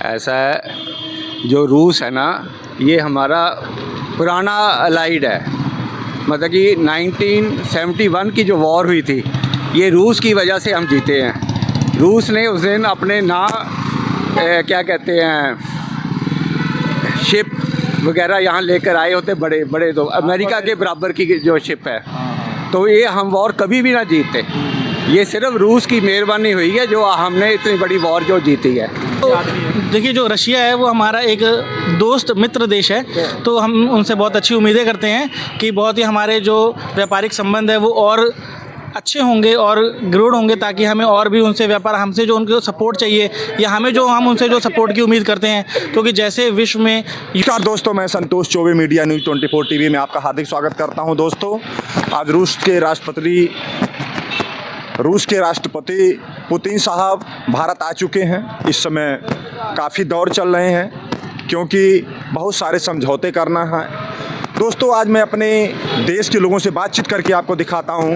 ऐसा है, जो रूस है ना, ये हमारा पुराना अलाइड है। मतलब कि 1971 की जो वॉर हुई थी, ये रूस की वजह से हम जीते हैं। रूस ने उस दिन अपने क्या कहते हैं, शिप वगैरह यहाँ लेकर आए होते, बड़े बड़े, तो अमेरिका के बराबर की जो शिप है, तो ये हम वॉर कभी भी ना जीतते। ये सिर्फ रूस की मेहरबानी हुई है जो हमने इतनी बड़ी वॉर जो जीती है। तो देखिए, जो रशिया है वो हमारा एक दोस्त मित्र देश है, तो हम उनसे बहुत अच्छी उम्मीदें करते हैं कि बहुत ही हमारे जो व्यापारिक संबंध है वो और अच्छे होंगे और दृढ़ होंगे, ताकि हमें और भी उनसे व्यापार, हमसे जो उनको सपोर्ट चाहिए या हम उनसे जो सपोर्ट की उम्मीद करते हैं, क्योंकि जैसे विश्व में। नमस्कार दोस्तों, मैं Santosh Choubey media news 24 TV में आपका हार्दिक स्वागत करता हूं। दोस्तों, आज रूस के राष्ट्रपति पुतिन साहब भारत आ चुके हैं। इस समय काफ़ी दौर चल रहे हैं क्योंकि बहुत सारे समझौते करना है। दोस्तों, आज मैं अपने देश के लोगों से बातचीत करके आपको दिखाता हूं,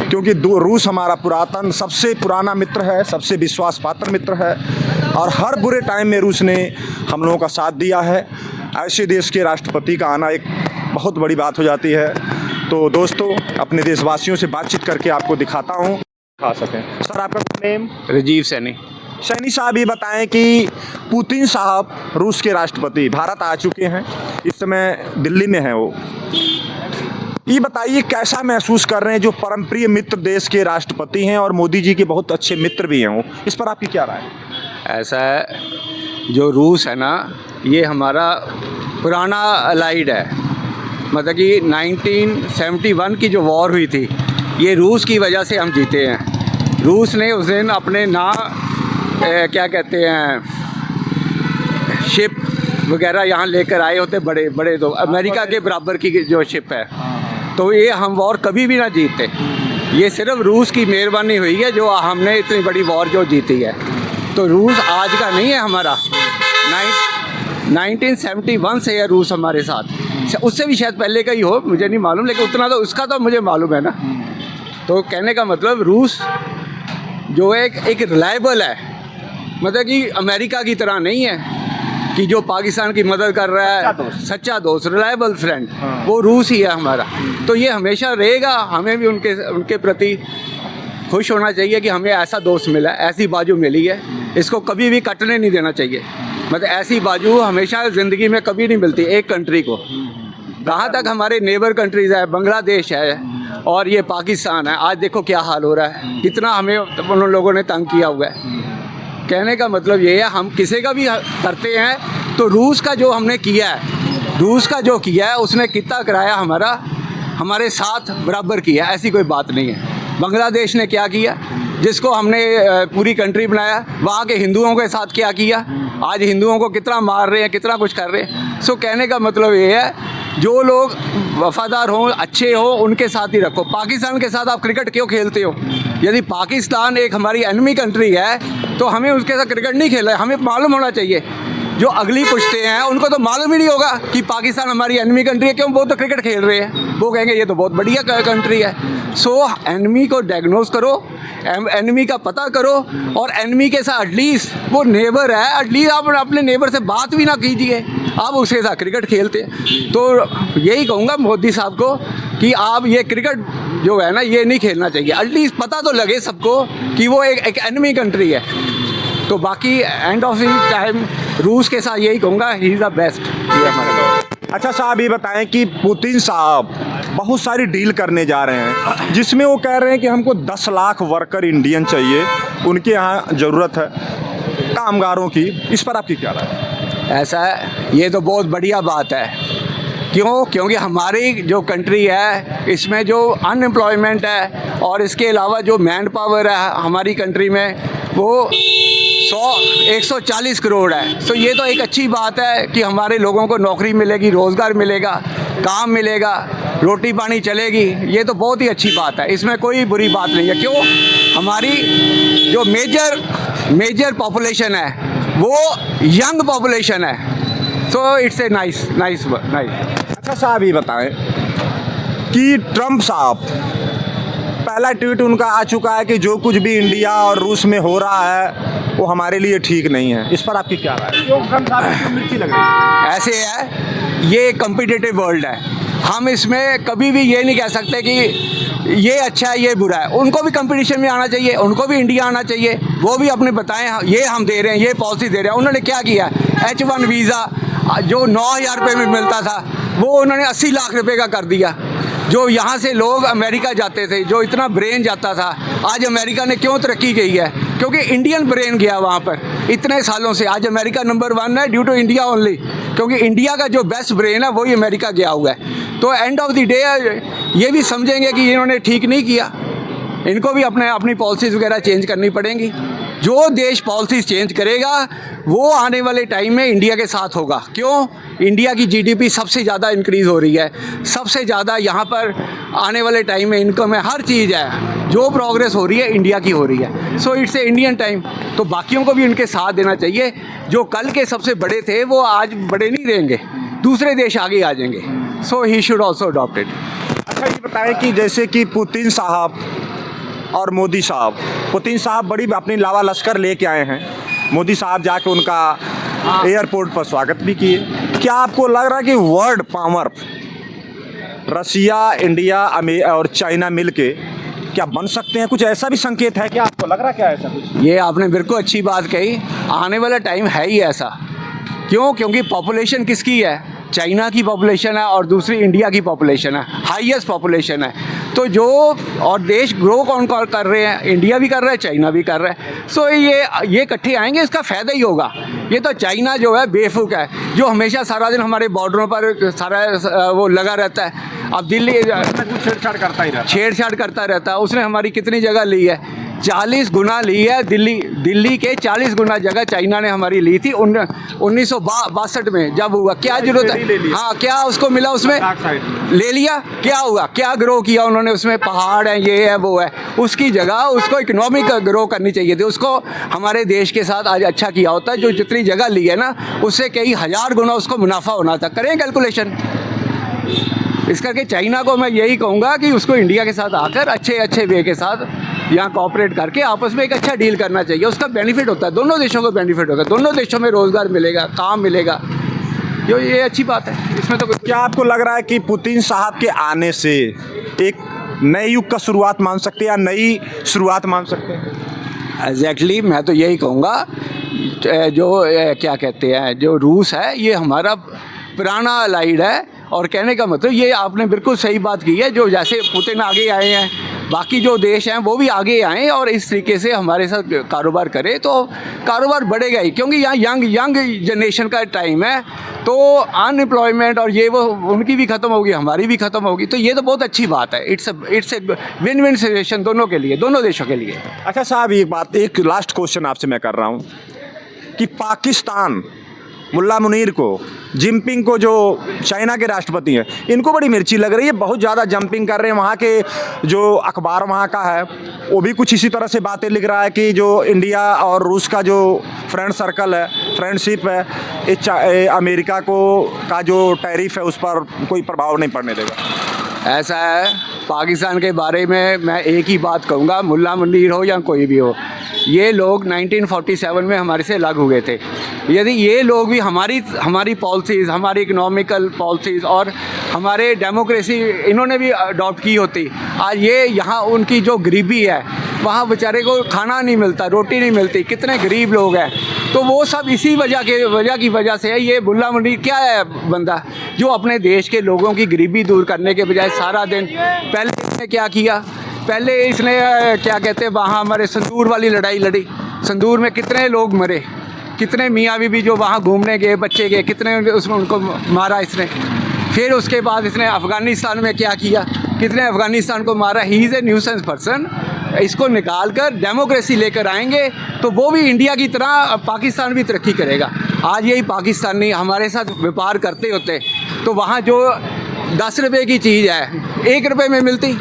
क्योंकि रूस हमारा पुरातन सबसे पुराना मित्र है, सबसे विश्वास पात्र मित्र है और हर बुरे टाइम में रूस ने हम लोगों का साथ दिया है। ऐसे देश के राष्ट्रपति का आना एक बहुत बड़ी बात हो जाती है। तो दोस्तों, अपने देशवासियों से बातचीत करके आपको दिखाता हूँ, दिखा सकें। सर, आपका नेम? राजीव सैनी। सैनी साहब, ये बताएं कि पुतिन साहब रूस के राष्ट्रपति भारत आ चुके हैं, इस समय दिल्ली में हैं वो। ये बताइए, कैसा महसूस कर रहे हैं जो परमप्रिय मित्र देश के राष्ट्रपति हैं और मोदी जी के बहुत अच्छे मित्र भी हैं वो, इस पर आपकी क्या राय है? ऐसा है, जो रूस है ना, ये हमारा पुराना अलाइड है। मतलब कि 1971 की जो वॉर हुई थी, ये रूस की वजह से हम जीते हैं। रूस ने उस दिन अपने क्या कहते हैं, शिप वगैरह यहाँ लेकर आए होते, बड़े बड़े, तो अमेरिका के बराबर की जो शिप है, तो ये हम वॉर कभी भी ना जीतते। ये सिर्फ रूस की मेहरबानी हुई है जो हमने इतनी बड़ी वॉर जो जीती है। तो रूस आज का नहीं है हमारा, 1971 से है रूस हमारे साथ। उससे भी शायद पहले का ही हो, मुझे नहीं मालूम, लेकिन उतना तो उसका तो मुझे मालूम है ना। तो कहने का मतलब, रूस जो एक रिलायबल है, मतलब कि अमेरिका की तरह नहीं है कि जो पाकिस्तान की मदद कर रहा है, सच्चा दोस्त, रिलायबल फ्रेंड, वो रूस ही है हमारा। तो ये हमेशा रहेगा। हमें भी उनके प्रति खुश होना चाहिए कि हमें ऐसा दोस्त मिला, ऐसी बाजू मिली है। इसको कभी भी कटने नहीं देना चाहिए। मतलब ऐसी बाजू हमेशा ज़िंदगी में कभी नहीं मिलती एक कंट्री को। कहाँ तक हमारे नेबर कंट्रीज़ है, बांग्लादेश है और ये पाकिस्तान है। आज देखो क्या हाल हो रहा है, कितना हमें उन लोगों ने तंग किया हुआ है। कहने का मतलब ये है, हम किसी का भी करते हैं तो रूस का जो हमने किया है, उसने कितना कराया हमारे साथ बराबर किया, ऐसी कोई बात नहीं है। बांग्लादेश ने क्या किया, जिसको हमने पूरी कंट्री बनाया, वहाँ के हिंदुओं के साथ क्या किया, आज हिंदुओं को कितना मार रहे हैं, कितना कुछ कर रहे हैं। सो कहने का मतलब ये है, जो लोग वफादार हों, अच्छे हों, उनके साथ ही रखो। पाकिस्तान के साथ आप क्रिकेट क्यों खेलते हो? यदि पाकिस्तान एक हमारी एनिमी कंट्री है तो हमें उसके साथ क्रिकेट नहीं खेलना है। हमें मालूम होना चाहिए। जो अगली पुश्ते हैं उनको तो मालूम ही नहीं होगा कि पाकिस्तान हमारी एनिमी कंट्री है, क्यों? वो तो क्रिकेट खेल रहे हैं। वो कहेंगे ये तो बहुत बढ़िया कंट्री है। सो एनिमी को डायग्नोज करो, एनिमी का पता करो, और एनिमी के साथ एटलीस्ट वो नेबर है, एटलीस्ट आप अपने नेबर से बात भी ना कीजिए, आप उसके साथ क्रिकेट खेलते हैं। तो यही कहूँगा मोदी साहब को कि आप ये क्रिकेट जो है ना, ये नहीं खेलना चाहिए। एटलीस्ट पता तो लगे सबको कि वो एक एनिमी कंट्री है। तो बाकी एंड ऑफ द टाइम रूस के साथ यही कहूँगा, ही इज़ द बेस्ट। ये हमारा। अच्छा साहब, ये बताएं कि पुतिन साहब बहुत सारी डील करने जा रहे हैं, जिसमें वो कह रहे हैं कि हमको 10 लाख वर्कर इंडियन चाहिए, उनके यहाँ ज़रूरत है कामगारों की। इस पर आपकी क्या राय है? ऐसा है, ये तो बहुत बढ़िया बात है। क्यों? क्योंकि हमारी जो कंट्री है, इसमें जो अनएम्प्लॉयमेंट है और इसके अलावा जो मैन पावर है हमारी कंट्री में, वो 140 करोड़ है। तो ये तो एक अच्छी बात है कि हमारे लोगों को नौकरी मिलेगी, रोज़गार मिलेगा, काम मिलेगा, रोटी पानी चलेगी। ये तो बहुत ही अच्छी बात है, इसमें कोई बुरी बात नहीं है। क्यों? हमारी जो मेजर पॉपुलेशन है वो यंग पॉपुलेशन है। So it's a nice. अच्छा साहब, ये बताएं कि ट्रंप साहब, पहला ट्वीट उनका आ चुका है कि जो कुछ भी इंडिया और रूस में हो रहा है वो हमारे लिए ठीक नहीं है। इस पर आपकी क्या राय है? क्यों खान साहब क्यों मिर्ची लग रही है? ऐसे है, ये कम्पिटिटिव वर्ल्ड है, हम इसमें कभी भी ये नहीं कह सकते कि ये अच्छा है ये बुरा है। उनको भी कंपटीशन में आना चाहिए, उनको भी इंडिया आना चाहिए, वो भी अपने बताएं ये हम दे रहे हैं, ये पॉलिसी दे रहे हैं। उन्होंने क्या किया, H1 वीज़ा जो 9,000 रुपये में मिलता था वो उन्होंने 80 लाख रुपए का कर दिया। जो यहाँ से लोग अमेरिका जाते थे, जो इतना ब्रेन जाता था, आज अमेरिका ने क्यों तरक्की की है? क्योंकि इंडियन ब्रेन गया वहाँ पर इतने सालों से। आज अमेरिका नंबर 1 है ड्यू टू इंडिया ओनली, क्योंकि इंडिया का जो बेस्ट ब्रेन है वही अमेरिका गया हुआ है। तो एंड ऑफ द डे ये भी समझेंगे कि इन्होंने ठीक नहीं किया, इनको भी अपनी पॉलिसीज़ वगैरह चेंज करनी पड़ेंगी। जो देश पॉलिसीज़ चेंज करेगा वो आने वाले टाइम में इंडिया के साथ होगा। क्यों? इंडिया की जीडीपी सबसे ज़्यादा इंक्रीज़ हो रही है, सबसे ज़्यादा यहाँ पर आने वाले टाइम में इनकम है, हर चीज़ है, जो प्रोग्रेस हो रही है इंडिया की हो रही है। So it's a Indian time. तो बाकियों को भी उनके साथ देना चाहिए। जो कल के सबसे बड़े थे वो आज बड़े नहीं रहेंगे, दूसरे देश आगे आ जाएंगे। So he should also adopt it. अच्छा ये बताएं कि जैसे कि पुतिन साहब और मोदी साहब, पुतिन साहब बड़ी अपनी लावा लश्कर लेके आए हैं, मोदी साहब जाके उनका एयरपोर्ट पर स्वागत भी किए। क्या आपको लग रहा है कि वर्ल्ड पावर रसिया, इंडिया और चाइना मिलके क्या बन सकते हैं? कुछ ऐसा भी संकेत है क्या? आपको लग रहा है क्या ऐसा कुछ? ये आपने बिल्कुल अच्छी बात कही, आने वाला टाइम है ही ऐसा। क्यों? क्योंकि पॉपुलेशन किसकी है? चाइना की पॉपुलेशन है और दूसरी इंडिया की पॉपुलेशन है, हाईएस्ट पॉपुलेशन है। तो जो और देश ग्रो कौन कर रहे हैं, इंडिया भी कर रहा है, चाइना भी कर रहा है। सो ये इकट्ठे आएंगे, इसका फ़ायदा ही होगा। ये तो चाइना जो है बेवकूफ़ है, जो हमेशा सारा दिन हमारे बॉर्डरों पर सारा वो लगा रहता है। अब दिल्ली छेड़छाड़ करता रहता है। उसने हमारी कितनी जगह ली है? 40 गुना ली है। दिल्ली के 40 गुना जगह चाइना ने हमारी ली थी 1962 में जब हुआ। क्या जरूरत है? हाँ, क्या उसको मिला उसमें? ले लिया। क्या हुआ? क्या ग्रो किया उन्होंने उसमें? पहाड़ है, ये है, वो है। उसकी जगह उसको इकोनॉमिक ग्रो करनी चाहिए थी। उसको हमारे देश के साथ आज अच्छा किया होता है। जो जितनी जगह ली है ना, उससे कई हज़ार गुना उसको मुनाफा होना था। करें कैलकुलेशन। इस करके चाइना को मैं यही कहूँगा कि उसको इंडिया के साथ आकर अच्छे वे के साथ यहाँ कोऑपरेट करके आपस में एक अच्छा डील करना चाहिए। उसका बेनिफिट होता है, दोनों देशों को बेनिफिट होगा, दोनों देशों में रोज़गार मिलेगा, काम मिलेगा। जो ये अच्छी बात है, इसमें तो क्या आपको लग रहा है कि पुतिन साहब के आने से एक नए युग का शुरुआत मान सकते हैं या नई शुरुआत मान सकते हैं? एग्जैक्टली मैं तो यही कहूँगा, जो क्या कहते हैं, जो रूस है ये हमारा पुराना अलाइड है। और कहने का मतलब ये आपने बिल्कुल सही बात की है। जो जैसे पुतिन आगे आए हैं, बाकी जो देश हैं वो भी आगे आएँ और इस तरीके से हमारे साथ कारोबार करें तो कारोबार बढ़ेगा ही। क्योंकि यहाँ यंग जनरेशन का टाइम है, तो अनएम्प्लॉयमेंट और ये वो उनकी भी ख़त्म होगी, हमारी भी ख़त्म होगी। तो ये तो बहुत अच्छी बात है। It's a win win situation दोनों के लिए, दोनों देशों के लिए। अच्छा साहब, एक लास्ट क्वेश्चन आपसे मैं कर रहा हूँ कि पाकिस्तान मुल्ला मुनीर को, जिनपिंग को, जो चाइना के राष्ट्रपति हैं, इनको बड़ी मिर्ची लग रही है, बहुत ज़्यादा जंपिंग कर रहे हैं। वहाँ के जो अखबार वहाँ का है वो भी कुछ इसी तरह से बातें लिख रहा है कि जो इंडिया और रूस का जो फ्रेंड सर्कल है, फ्रेंडशिप है, ये अमेरिका का जो टैरिफ है उस पर कोई प्रभाव नहीं पड़ने देगा। ऐसा है, पाकिस्तान के बारे में मैं एक ही बात कहूँगा, मुल्ला मुनीर हो या कोई भी हो, ये लोग 1947 में हमारे से अलग हुए थे। यदि ये लोग भी हमारी पॉलिसीज़, हमारी इकोनॉमिकल पॉलिसीज़ और हमारे डेमोक्रेसी इन्होंने भी अडॉप्ट की होती, आज ये यहाँ उनकी जो गरीबी है, वहाँ बेचारे को खाना नहीं मिलता, रोटी नहीं मिलती, कितने गरीब लोग हैं। तो वो सब इसी वजह की वजह से है। ये मुल्ला मुनीर क्या है बंदा, जो अपने देश के लोगों की गरीबी दूर करने के बजाय सारा दिन, पहले इसने क्या किया, पहले इसने क्या कहते हैं, वहाँ हमारे संदूर वाली लड़ाई लड़ी। संदूर में कितने लोग मरे, कितने मियाँ बीबी जो वहाँ घूमने गए, बच्चे गए, कितने उसमें उनको मारा इसने। फिर उसके बाद इसने अफ़गानिस्तान में क्या किया, कितने अफ़गानिस्तान को मारा। He is a nuisance person. इसको निकाल कर डेमोक्रेसी लेकर आएंगे तो वो भी इंडिया की तरह पाकिस्तान भी तरक्की करेगा। आज यही पाकिस्तानी हमारे साथ व्यापार करते होते तो वहाँ जो 10 रुपये की चीज़ है 1 रुपये में मिलती,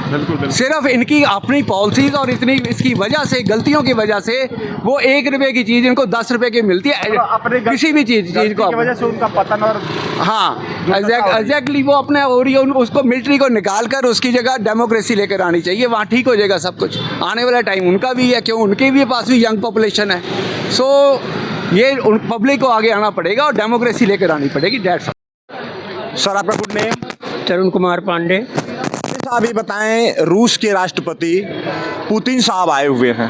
सिर्फ इनकी अपनी पॉलिसीज और इतनी इसकी वजह से, गलतियों की वजह से वो 1 रुपए की चीज़ इनको 10 रुपए की मिलती है किसी भी चीज़ को। वजह से उनका पतन और हाँ एग्जैक्टली वो अपने और ये उसको मिलिट्री को निकाल कर उसकी जगह डेमोक्रेसी लेकर आनी चाहिए, वहाँ ठीक हो जाएगा सब कुछ। आने वाला टाइम उनका भी है, क्यों उनके भी पास भी यंग पॉपुलेशन है। सो ये पब्लिक को आगे आना पड़ेगा और डेमोक्रेसी लेकर आनी पड़ेगी। डेट्स सर आपका गुड नेम? तरुण कुमार पांडे। साहब ये बताएं, रूस के राष्ट्रपति पुतिन साहब आए हुए हैं,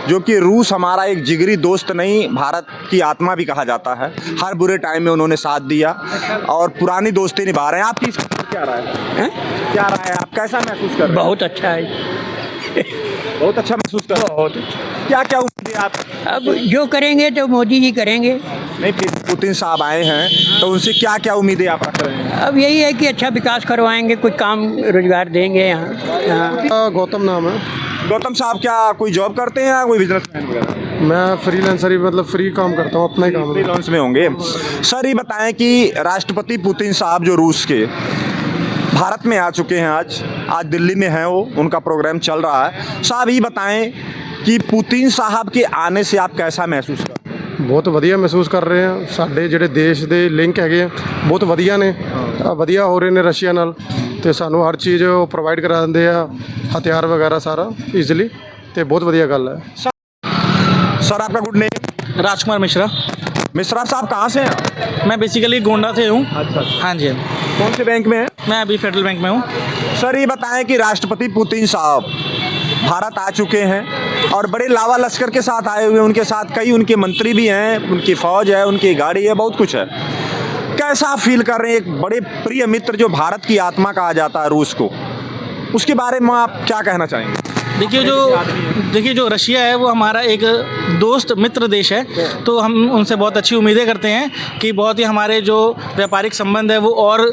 जो कि रूस हमारा एक जिगरी दोस्त नहीं, भारत की आत्मा भी कहा जाता है। हर बुरे टाइम में उन्होंने साथ दिया और पुरानी दोस्ती निभा रहे हैं। आपकी इस पर क्या राय है? क्या राय है? आप कैसा महसूस कर रहे हैं? बहुत अच्छा है, बहुत अच्छा महसूस कर रहे हैं। बहुत अच्छा। क्या क्या उम्मीद है आप? अब जो करेंगे तो मोदी जी करेंगे। नहीं, फिर पुतिन साहब आए हैं तो उनसे क्या क्या उम्मीदें आप रख रहे हैं? अब यही है कि अच्छा विकास करवाएंगे, कुछ काम रोजगार देंगे यहाँ। गौतम नाम है। गौतम साहब क्या कोई जॉब करते हैं या कोई बिजनेसमैन वगैरह? मैं फ्रीलांसर ही, मतलब फ्री काम करता हूँ, अपना ही काम है। फ्रीलांस में होंगे। सर ये बताएं कि राष्ट्रपति पुतिन साहब जो रूस के भारत में आ चुके हैं, आज दिल्ली में हैं, वो उनका प्रोग्राम चल रहा है। साहब ये बताएं कि पुतिन साहब के आने से आप कैसा महसूस कर रहे हैं? बहुत ਵਧੀਆ ਮਹਿਸੂਸ ਕਰ ਰਹੇ ਹਾਂ। ਸਾਡੇ ਜਿਹੜੇ ਦੇਸ਼ ਦੇ ਲਿੰਕ ਹੈਗੇ ਆ ਬਹੁਤ ਵਧੀਆ ਨੇ, ਵਧੀਆ ਹੋ ਰਹੇ ਨੇ ਰਸ਼ੀਆ ਨਾਲ, ਤੇ ਸਾਨੂੰ ਹਰ ਚੀਜ਼ ਉਹ ਪ੍ਰੋਵਾਈਡ ਕਰਾ ਦਿੰਦੇ ਆ, ਹਥਿਆਰ ਵਗੈਰਾ ਸਾਰਾ ਈਜ਼ੀਲੀ, ਤੇ ਬਹੁਤ ਵਧੀਆ ਗੱਲ ਹੈ। सर आपका गुड नेम? राजकुमार मिश्रा। मिश्रा साहब कहाँ से हैं? मैं बेसिकली गोंडा से हूँ। अच्छा। हाँ जी, कौन से बैंक में है? मैं अभी फेडरल बैंक में हूँ। सर ये बताएं कि राष्ट्रपति पुतिन साहब भारत आ चुके हैं और बड़े लावा लश्कर के साथ आए हुए हैं। उनके साथ कई उनके मंत्री भी हैं, उनकी फ़ौज है, उनकी गाड़ी है, बहुत कुछ है। कैसा आप फील कर रहे हैं? एक बड़े प्रिय मित्र जो भारत की आत्मा कहा जाता है रूस को, उसके बारे में आप क्या कहना चाहेंगे? देखिए जो रशिया है वो हमारा एक दोस्त मित्र देश है, तो हम उनसे बहुत अच्छी उम्मीदें करते हैं कि बहुत ही हमारे जो व्यापारिक संबंध है वो और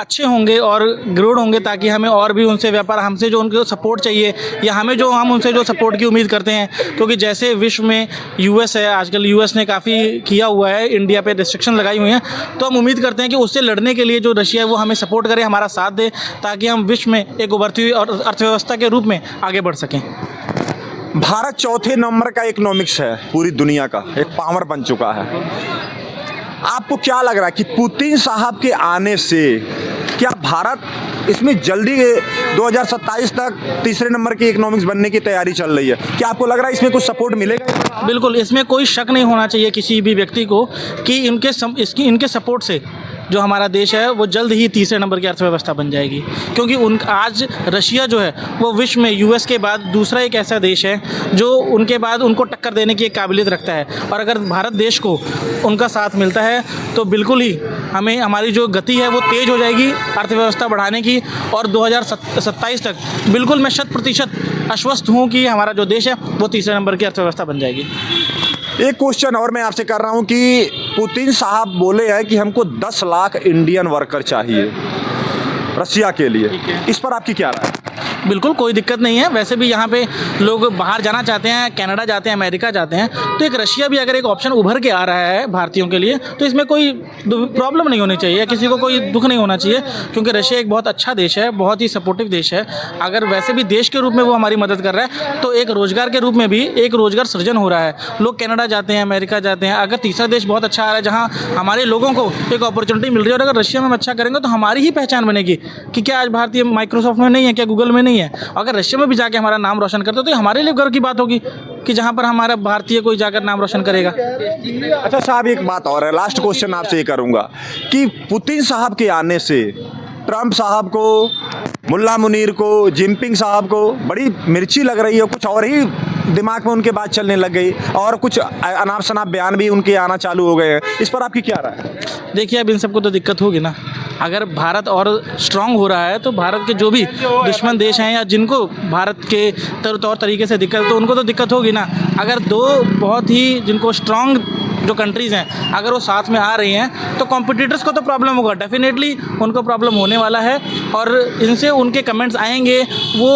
अच्छे होंगे और ग्रोड होंगे, ताकि हमें और भी उनसे व्यापार, हमसे जो उनको सपोर्ट चाहिए या हम उनसे जो सपोर्ट की उम्मीद करते हैं, क्योंकि जैसे विश्व में यूएस है, आजकल यूएस ने काफ़ी किया हुआ है, इंडिया पे रिस्ट्रिक्शन लगाई हुई हैं, तो हम उम्मीद करते हैं कि उससे लड़ने के लिए जो रशिया है वो हमें सपोर्ट करे, हमारा साथ दे, ताकि हम विश्व में एक उभरती हुई और अर्थव्यवस्था के रूप में आगे बढ़ सकें। भारत चौथे नंबर का इकोनॉमिक्स है पूरी दुनिया का, एक पावर बन चुका है। आपको क्या लग रहा है कि पुतिन साहब के आने से क्या भारत इसमें जल्दी 2027 तक तीसरे नंबर की इकोनॉमिक्स बनने की तैयारी चल रही है? क्या आपको लग रहा है इसमें कुछ सपोर्ट मिलेगा? बिल्कुल, इसमें कोई शक नहीं होना चाहिए किसी भी व्यक्ति को कि इनके सपोर्ट से जो हमारा देश है वो जल्द ही तीसरे नंबर की अर्थव्यवस्था बन जाएगी, क्योंकि आज रशिया जो है वो विश्व में यूएस के बाद दूसरा एक ऐसा देश है जो उनके बाद उनको टक्कर देने की एक काबिलियत रखता है। और अगर भारत देश को उनका साथ मिलता है तो बिल्कुल ही हमारी जो गति है वो तेज़ हो जाएगी अर्थव्यवस्था बढ़ाने की, और 2027 तक बिल्कुल मैं 100% आश्वस्त हूँ कि हमारा जो देश है वो तीसरे नंबर की अर्थव्यवस्था बन जाएगी। एक क्वेश्चन और मैं आपसे कर रहा हूं कि पुतिन साहब बोले हैं कि हमको 10 लाख इंडियन वर्कर चाहिए रशिया के लिए, इस पर आपकी क्या राय है? बिल्कुल कोई दिक्कत नहीं है, वैसे भी यहाँ पे लोग बाहर जाना चाहते हैं, कनाडा जाते हैं, अमेरिका जाते हैं, तो एक रशिया भी अगर एक ऑप्शन उभर के आ रहा है भारतीयों के लिए, तो इसमें कोई प्रॉब्लम नहीं होनी चाहिए, किसी को कोई दुख नहीं होना चाहिए, क्योंकि रशिया एक बहुत अच्छा देश है, बहुत ही सपोर्टिव देश है। अगर वैसे भी देश के रूप में वो हमारी मदद कर रहा है, तो एक रोज़गार के रूप में भी एक रोज़गार सृजन हो रहा है। लोग कनाडा जाते हैं, अमेरिका जाते हैं, अगर तीसरा देश बहुत अच्छा आ रहा है जहाँ हमारे लोगों को एक अपॉर्चुनिटी मिल रही है, और अगर रशिया में हम अच्छा करेंगे तो हमारी ही पहचान बनेगी कि क्या आज भारतीय माइक्रोसॉफ्ट में नहीं है, क्या गूगल में नहीं है। अगर रशिया में भी जाके हमारा नाम रोशन करते तो हमारे लिए गर्व की बात होगी कि जहाँ पर हमारा भारतीय कोई जाकर नाम रोशन करेगा। अच्छा साहब, एक बात और है, लास्ट क्वेश्चन आपसे ये करूँगा कि पुतिन साहब के आने से ट्रंप साहब को, मुल्ला मुनीर को, जिनपिंग साहब को बड़ी मिर्ची लग रही है, कुछ और ही दिमाग में उनके बात चलने लग गई और कुछ अनाप शनाप बयान भी उनके आना चालू हो गए हैं, इस पर आपकी क्या राय है? देखिए अब इन सबको तो दिक्कत होगी ना, अगर भारत और स्ट्रांग हो रहा है तो भारत के जो भी दुश्मन देश हैं या जिनको भारत के तौर तरीके से दिक्कत, तो उनको तो दिक्कत होगी ना। अगर दो बहुत ही जिनको स्ट्रांग जो कंट्रीज़ हैं अगर वो साथ में आ रही हैं तो कॉम्पिटिटर्स को तो प्रॉब्लम होगा, डेफिनेटली उनको प्रॉब्लम होने वाला है, और इनसे उनके कमेंट्स आएंगे, वो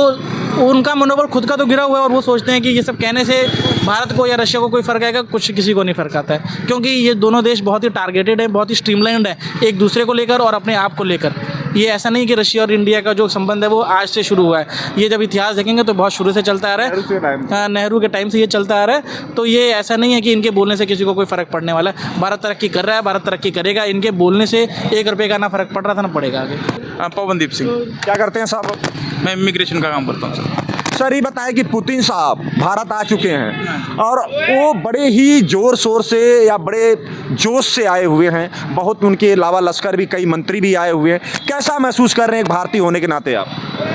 उनका मनोबल खुद का तो गिरा हुआ है और वो सोचते हैं कि ये सब कहने से भारत को या रशिया को कोई फ़र्क आएगा? कुछ किसी को नहीं फ़र्क आता है, क्योंकि ये दोनों देश बहुत ही टारगेटेड है, बहुत ही स्ट्रीमलाइंड है एक दूसरे को लेकर और अपने आप को लेकर। ये ऐसा नहीं कि रशिया और इंडिया का जो संबंध है वो आज से शुरू हुआ है, ये जब इतिहास देखेंगे तो बहुत शुरू से चलता आ रहा है, नेहरू के टाइम से ये चलता आ रहा है। तो ये ऐसा नहीं है कि इनके बोलने से किसी को कोई फ़र्क पड़ने वाला है। भारत तरक्की कर रहा है, भारत तरक्की करेगा, इनके बोलने से 1 रुपये का ना फ़र्क पड़ रहा था ना पड़ेगा आगे। पवनदीप सिंह, क्या करते हैं साहब? मैं इमिग्रेशन का काम करता हूँ सर। सर ये बताएं कि पुतिन साहब भारत आ चुके हैं और वो बड़े ही जोर शोर से या बड़े जोश से आए हुए हैं, बहुत उनके अलावा लश्कर भी कई मंत्री भी आए हुए हैं। कैसा महसूस कर रहे हैं एक भारतीय होने के नाते आप?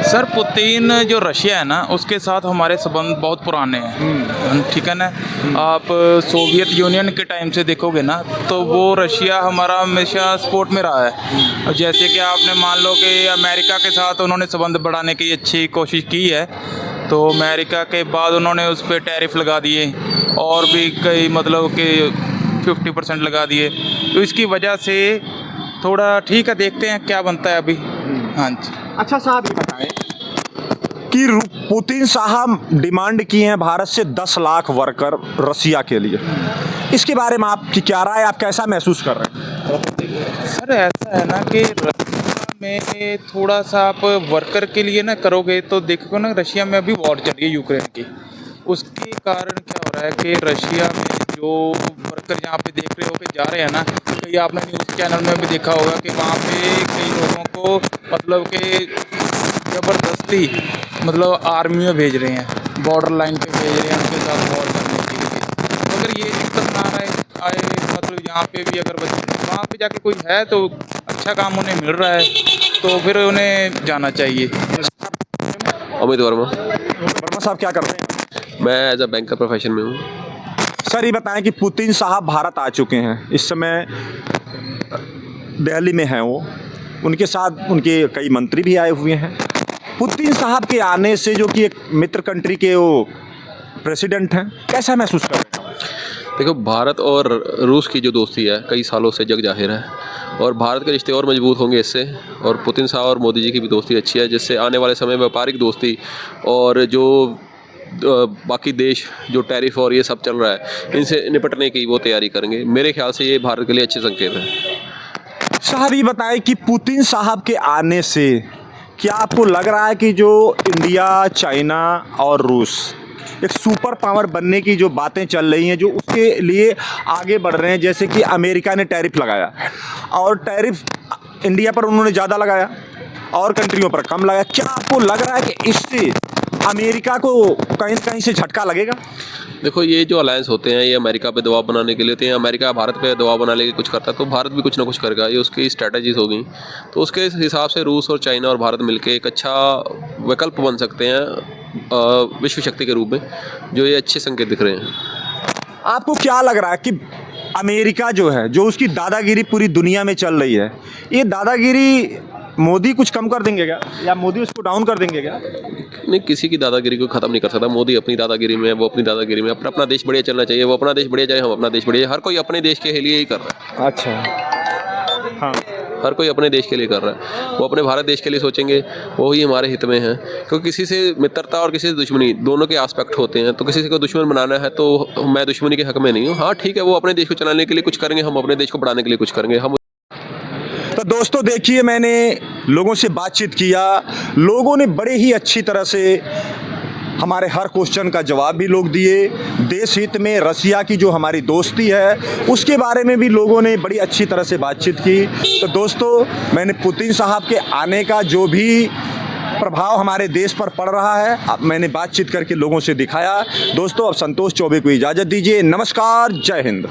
सर पुतिन जो रशिया है ना, उसके साथ हमारे संबंध बहुत पुराने हैं, ठीक है ना। आप सोवियत यूनियन के टाइम से देखोगे ना तो वो रशिया हमारा हमेशा सपोर्ट में रहा है। और जैसे कि आपने मान लो कि अमेरिका के साथ उन्होंने संबंध बढ़ाने की अच्छी कोशिश की है, तो अमेरिका के बाद उन्होंने उस पर टैरिफ लगा दिए और भी कई मतलब कि 50% लगा दिए, तो इसकी वजह से थोड़ा ठीक है, देखते हैं क्या बनता है अभी। हाँ जी। अच्छा साहब ये बताएं कि पुतिन साहब डिमांड किए हैं भारत से 10 लाख वर्कर रसिया के लिए, इसके बारे में आपकी क्या राय, आप कैसा महसूस कर रहे हैं? सर ऐसा है ना कि रशिया में थोड़ा सा आप वर्कर के लिए ना करोगे तो देखो ना, रशिया में अभी वॉर चल रही है यूक्रेन की, उसके कारण क्या हो रहा है कि रशिया में जो वर्कर यहाँ पे देख रहे हो कि जा रहे हैं ना, कई आपने न्यूज़ चैनल में भी देखा होगा कि वहाँ पे कई लोगों को मतलब कि ज़बरदस्ती मतलब आर्मी में भेज रहे हैं, बॉर्डर लाइन पे भेज रहे हैं उनके साथ वॉर करने के लिए। तो अगर ये दिक्कत ना आए मतलब यहाँ पे भी अगर बच्चे वहाँ पे जाके कोई है तो अच्छा काम उन्हें मिल रहा है तो फिर उन्हें जाना चाहिए। अमित वर्मा। वर्मा साहब क्या करते हैं? मैं एज अ बैंकर प्रोफेशन में हूँ। सर ये बताएं कि पुतिन साहब भारत आ चुके हैं, इस समय दिल्ली में हैं वो, उनके साथ उनके कई मंत्री भी आए हुए हैं। पुतिन साहब के आने से जो कि एक मित्र कंट्री के वो प्रेसिडेंट हैं, कैसा महसूस कर रहे हैं? देखो, भारत और रूस की जो दोस्ती है कई सालों से जग जाहिर है और भारत के रिश्ते और मजबूत होंगे इससे, और पुतिन साहब और मोदी जी की भी दोस्ती अच्छी है, जिससे आने वाले समय में व्यापारिक दोस्ती और जो बाकी देश जो टैरिफ और ये सब चल रहा है इनसे निपटने की वो तैयारी करेंगे। मेरे ख्याल से ये भारत के लिए अच्छे संकेत हैं। साहब ये बताएं कि पुतिन साहब के आने से क्या आपको लग रहा है कि जो इंडिया, चाइना और रूस एक सुपर पावर बनने की जो बातें चल रही हैं, जो उसके लिए आगे बढ़ रहे हैं, जैसे कि अमेरिका ने टैरिफ लगाया और टैरिफ इंडिया पर उन्होंने ज़्यादा लगाया और कंट्रियों पर कम लगाया, क्या आपको लग रहा है कि इससे अमेरिका को कहीं से झटका लगेगा? देखो, ये जो अलायंस होते हैं ये अमेरिका पे दबाव बनाने के लिए होते हैं। अमेरिका भारत पे दबाव बनाने के लिए कुछ करता है तो भारत भी कुछ ना कुछ करेगा, ये उसकी स्ट्रेटजीज होगी। तो उसके हिसाब से रूस और चाइना और भारत मिलकर एक अच्छा विकल्प बन सकते हैं विश्व शक्ति के रूप में, जो ये अच्छे संकेत दिख रहे हैं। आपको क्या लग रहा है कि अमेरिका जो है, जो उसकी दादागिरी पूरी दुनिया में चल रही है, ये दादागिरी मोदी कुछ कम कर देंगे क्या, या मोदी उसको डाउन कर देंगे क्या? नहीं, किसी की दादागिरी को ख़त्म नहीं कर सकता। मोदी अपनी दादागिरी में है, वो अपनी दादागिरी में, अपना देश बढ़िया चलना चाहिए, वो अपना देश बढ़िया जाए, हम अपना देश बढ़िया, हर कोई अपने देश के लिए ही कर रहा है। अच्छा, हाँ, हर कोई अपने देश के लिए कर रहा है। वो अपने भारत देश के लिए सोचेंगे, वो ही हमारे हित में है, क्योंकि किसी से मित्रता और किसी से दुश्मनी दोनों के एस्पेक्ट होते हैं। तो किसी को दुश्मन बनाना है तो मैं दुश्मनी के हक में नहीं हूँ। हाँ ठीक है, वो अपने देश को चलाने के लिए कुछ करेंगे, हम अपने देश को बढ़ाने के लिए कुछ करेंगे। हम तो दोस्तों देखिए, मैंने लोगों से बातचीत किया, लोगों ने बड़े ही अच्छी तरह से हमारे हर क्वेश्चन का जवाब भी लोग दिए। देश हित में रसिया की जो हमारी दोस्ती है उसके बारे में भी लोगों ने बड़ी अच्छी तरह से बातचीत की। तो दोस्तों, मैंने पुतिन साहब के आने का जो भी प्रभाव हमारे देश पर पड़ रहा है अब मैंने बातचीत करके लोगों से दिखाया। दोस्तों, अब संतोष चौबे को इजाज़त दीजिए। नमस्कार, जय हिंद।